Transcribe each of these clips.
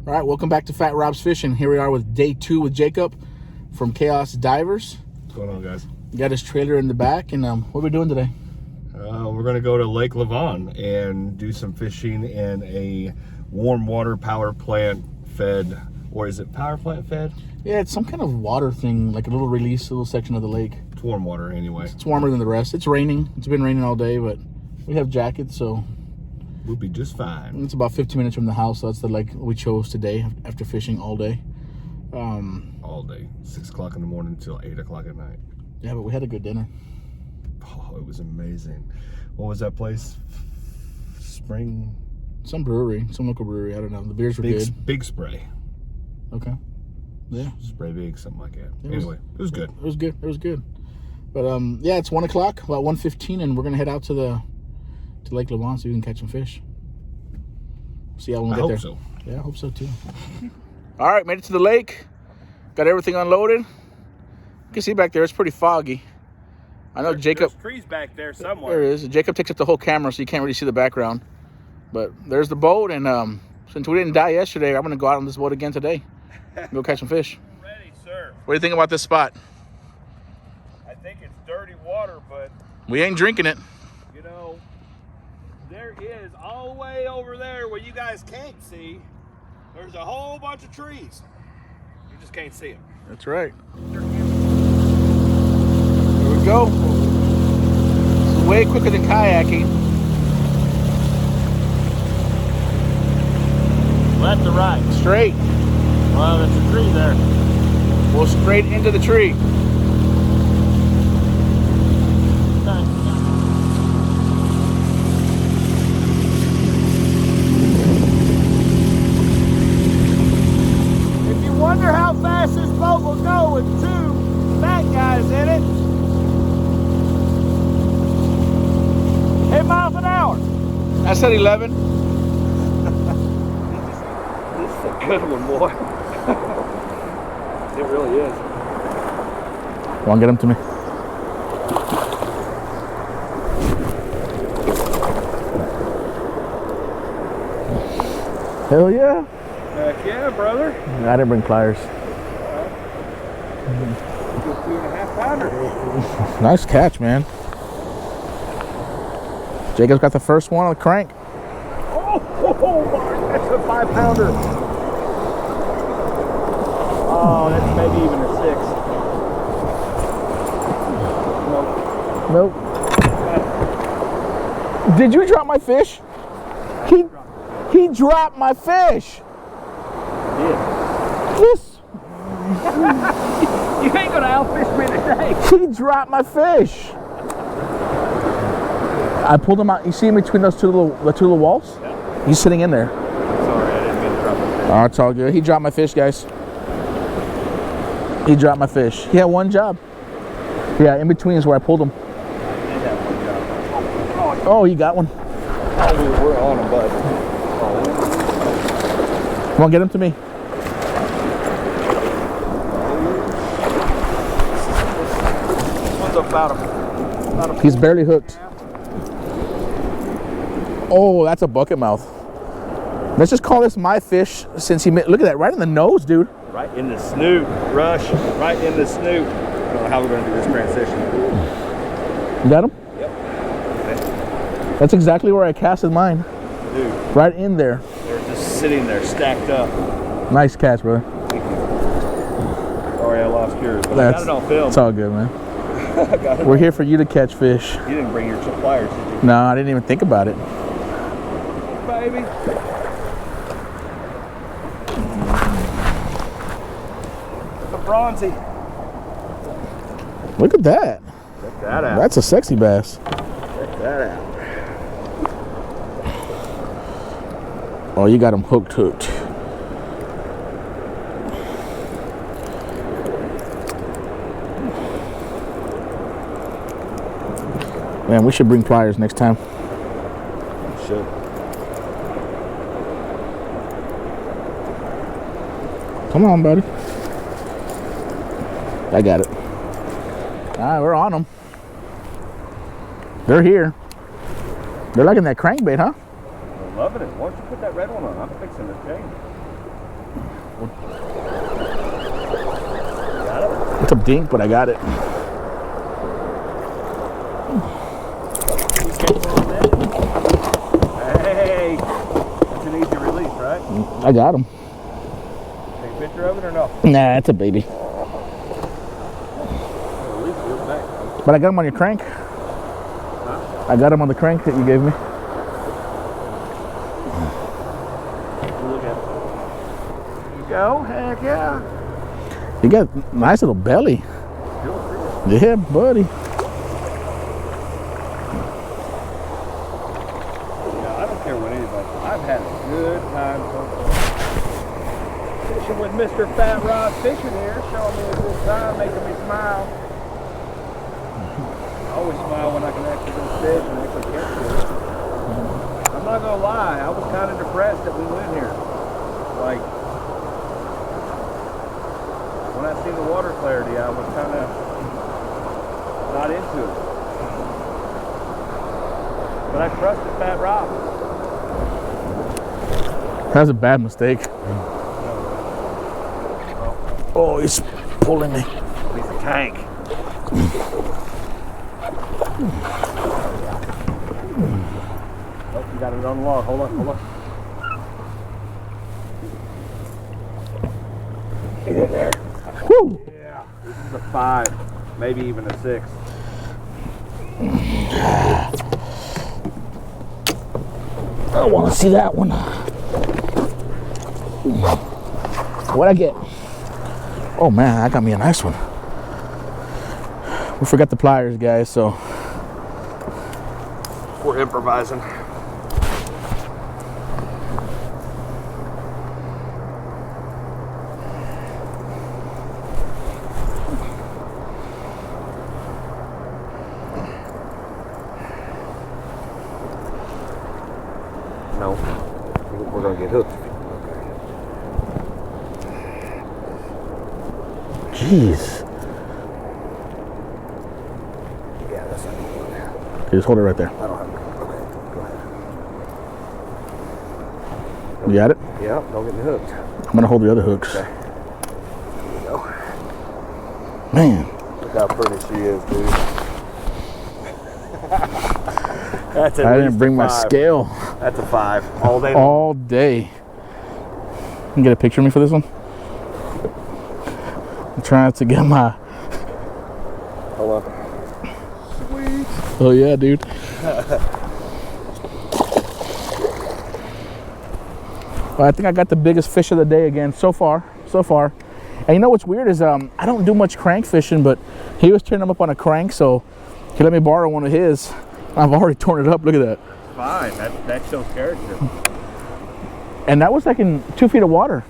All right, welcome back to Fat Rob's Fishing. Here we are with day 2 with Jacob from Chaos Divers. What's going on, guys? Got his trailer in the back, and what are we doing today? We're going to go to Lake Lavon and do some fishing in a warm water power plant fed, or is it power plant fed? Yeah, it's some kind of water thing, like a little release, a little section of the lake. It's warm water anyway. It's warmer than the rest. It's raining. It's been raining all day, but we have jackets, so We'll be just fine. it's about 15 minutes from the house. So that's the lake we chose today after fishing all day. All day, 6 o'clock in the morning until 8 o'clock at night. Yeah, but we had a good dinner. Oh, it was amazing. What was that place? Spring? Some brewery, some local brewery. I don't know. The beers were good. Big Spray. Okay. Yeah. Spray Big, something like that. It Anyway, it was good. It was good. It was good. But yeah, it's 1 o'clock, about 1:15, and we're gonna head out to Lake Lavon so we can catch some fish. See how we get there. I hope so. Yeah, I hope so too. All right, made it to the lake. Got everything unloaded. You can see back there, it's pretty foggy. I know Jacob. There's trees back there somewhere. There it is. Jacob takes up the whole camera, so you can't really see the background. But there's the boat, and since we didn't die yesterday, I'm gonna go out on this boat again today. Go catch some fish. Ready, sir. What do you think about this spot? I think it's dirty water, but We ain't drinking it. you know, there is all the way over there where you guys can't see. There's a whole bunch of trees. You just can't see them. That's right. Here we go. This is way quicker than kayaking. Left or right? Straight. Well, there's a tree there. We'll straight into the tree. If you wonder how fast this boat will go with 2 fat guys in it, 10 miles an hour. I said 11. This is a good one, boy. It really is. Come on, get him to me. Hell yeah. Heck yeah, brother. I didn't bring pliers. 2.5 pounder. Nice catch, man. Jacob's got the first one on the crank. Oh, Mark, that's a 5 pounder. Oh, that's maybe even a 6. Nope. Did you drop my fish? He dropped my fish. Yeah. This. You ain't gonna outfish me today. He dropped my fish. I pulled him out. You see him between the two little walls? Yeah. He's sitting in there. Sorry, I didn't mean to drop it. Oh, it's all good. He dropped my fish, guys. He dropped my fish. He had one job. Yeah, in between is where I pulled him. Oh, he got one. Oh, we're on him, bud. Come on, get him to me. One's about a He's barely hooked. Oh, that's a bucket mouth. Let's just call this my fish since he look at that, right in the nose, dude. right in the snoot. Rush, right in the snoot. I don't know how we're gonna do this transition. You got him? Yep. That's exactly where I casted mine. Dude, Right in there. they're just sitting there stacked up. Nice catch, brother. Sorry, I lost yours, but I got it on film. It's all good, man. I got it We're on- here for you to catch fish. You didn't bring your pliers, did you? No, I didn't even think about it. Baby. The bronzy. Look at that. Check that out. That's a sexy bass. Check that out. Oh, you got him hooked. Man, we should bring pliers next time. Should. Come on, buddy. I got it. All right, we're on them. They're here. They're liking that crankbait, huh? I'm loving it. Why don't you put that red one on? I'm fixing the chain. Got it? It's a dink, but I got it. Hey, that's an easy release, right? I got him. Take a picture of it or no? Nah, it's a baby. Release it back. But I got him on your crank. Huh? I got him on the crank that you gave me. Look at it. There you go. Heck yeah. You got a nice little belly. Yeah, buddy. Yeah, I don't care what anybody. I've had a good time so far. Fishing with Mr. Fat Rod Fishing here, showing me a good time, making me smile. I always smile when I can actually go fish and actually catch fish. I'm not gonna lie, I was kind of depressed that we went here. Like, when I seen the water clarity, I was kind of not into it. But I trusted Fat Rob. That was a bad mistake. Oh, he's pulling me. He's a tank. Oh, you got it on the log. Hold on, hold on. Get in there. Woo! Yeah. This is a 5, maybe even a 6. I want to see that one. What'd I get? Oh man, that got me a nice one. We forgot the pliers, guys, so We're improvising. No, we're gonna get hooked. jeez. Yeah, that's not good. Okay, just hold it right there. I don't have it. Okay, go ahead. You got it? Yeah, don't get me hooked. I'm gonna hold the other hooks. Okay. There you go. Man, Look how pretty she is, dude. That's at I least didn't bring a my 5. scale That's a 5 all day long. all day. You can get a picture of me for this one? I'm trying to get my. Hold on. Sweet. Oh yeah, dude. Well, I think I got the biggest fish of the day again so far. And you know what's weird is I don't do much crank fishing, but he was turning them up on a crank, so he let me borrow one of his. I've already torn it up. Look at that. Fine. That shows character. And that was like in 2 feet of water.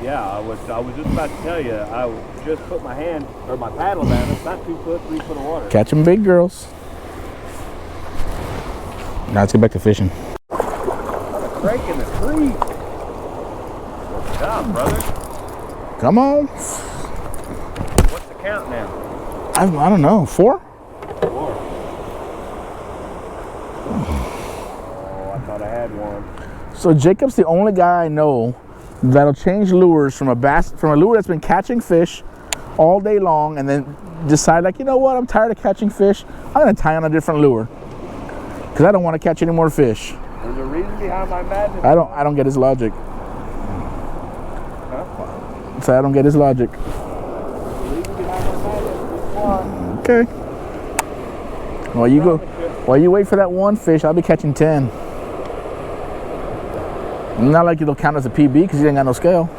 Yeah, I was just about to tell you. I just put my hand or my paddle down. It's not 2 foot, 3 foot of water. Catch them big girls. Now let's get back to fishing. Break in the creek. Good job, brother. Come on. What's the count now? I don't know. 4? 4. Oh, I thought I had one. So Jacob's the only guy I know that'll change lures from a lure that's been catching fish all day long and then decide, like, you know what, I'm tired of catching fish. I'm gonna tie on a different lure because I don't want to catch any more fish. There's a reason behind my madness. I don't get his logic. Huh? So I don't get his logic. There's a reason behind my madness. Just one. Okay. While you wait for that one fish, I'll be catching 10. Not like it'll count as a PB because you ain't got no scale.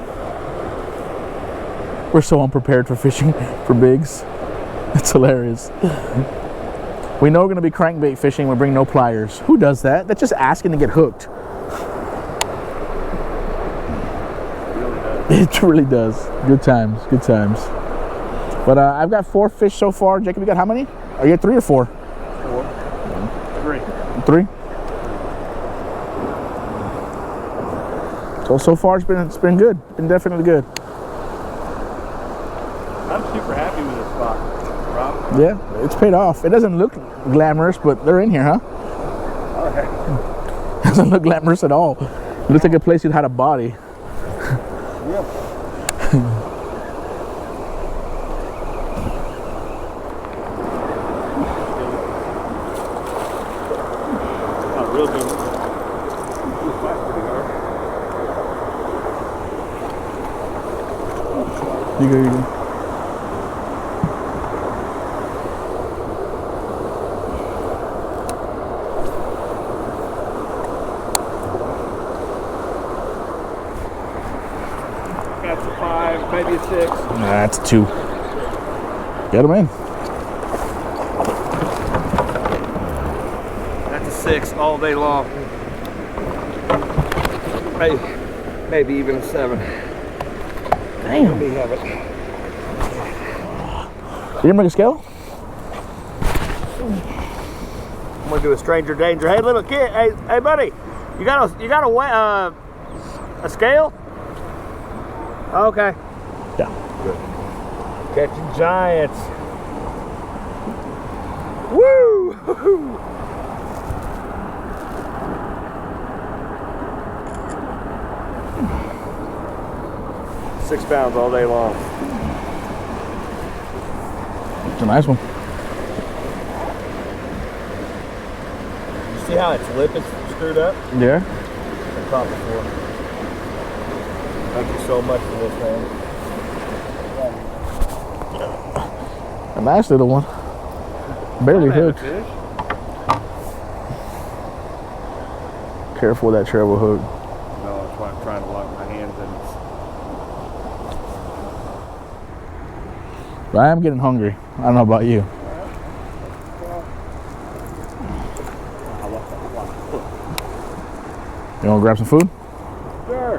We're so unprepared for fishing for bigs. It's hilarious. We know we're going to be crankbait fishing. We bring no pliers. Who does that? That's just asking to get hooked. It really does. Good times. Good times. But I've got 4 fish so far. Jacob, you got how many? Are you at 3 or 4? 4. 3. 3? So far it's been good. Been definitely good. I'm super happy with this spot, Rob. Yeah, it's paid off. It doesn't look glamorous, but they're in here, huh? Okay. Doesn't look glamorous at all. It looks like a place you'd had a body. Yep. Not real good. He's fighting pretty hard. You go, you go. That's a 5, maybe a 6. Nah, that's a 2. Get him in. That's a 6 all day long. Maybe even a 7. Damn. Let me have it. You didn't bring a scale? I'm gonna do a stranger danger. Hey, little kid. Hey, buddy. You got a scale? Okay. Yeah. Good. Catching giants. Woo! 6 pounds all day long. It's a nice one. You see how its lip is screwed up? Yeah. I caught before. Thank you so much for this, man. A nice little one. Barely hooked. Fish. Careful with that treble hook. No, that's why I'm trying to lock my hands in. I am getting hungry. I don't know about you. You want to grab some food? Sure.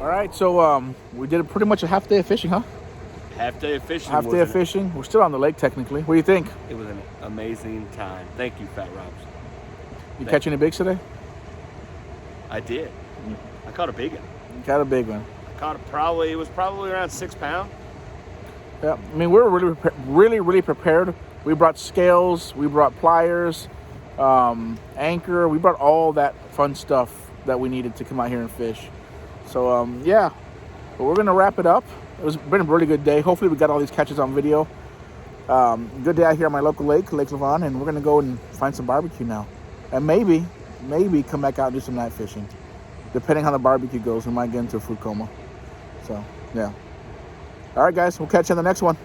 All right, so we did pretty much a half day of fishing, huh? Half day of fishing. Half day of fishing. We're still on the lake technically. What do you think? It was an amazing time. Thank you, Fat Robs. You catch any bigs today? I did. I caught a big one. You caught a big one. I caught it was probably around 6 pounds. Yeah, I mean, we're really prepared. We brought scales, we brought pliers, anchor. We brought all that fun stuff that we needed to come out here and fish. So yeah, but we're gonna wrap it up. It's been a really good day. Hopefully we got all these catches on video. Good day out here on my local lake, Lake Lavon, and we're gonna go and find some barbecue now. And maybe come back out and do some night fishing. Depending how the barbecue goes, we might get into a food coma. So yeah. All right, guys, we'll catch you on the next one.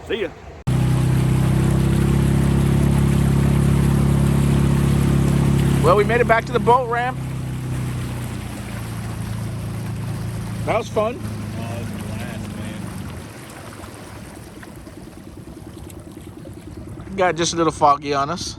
See ya. Well, we made it back to the boat ramp. That was fun. Oh, it was a blast, man. Got just a little foggy on us.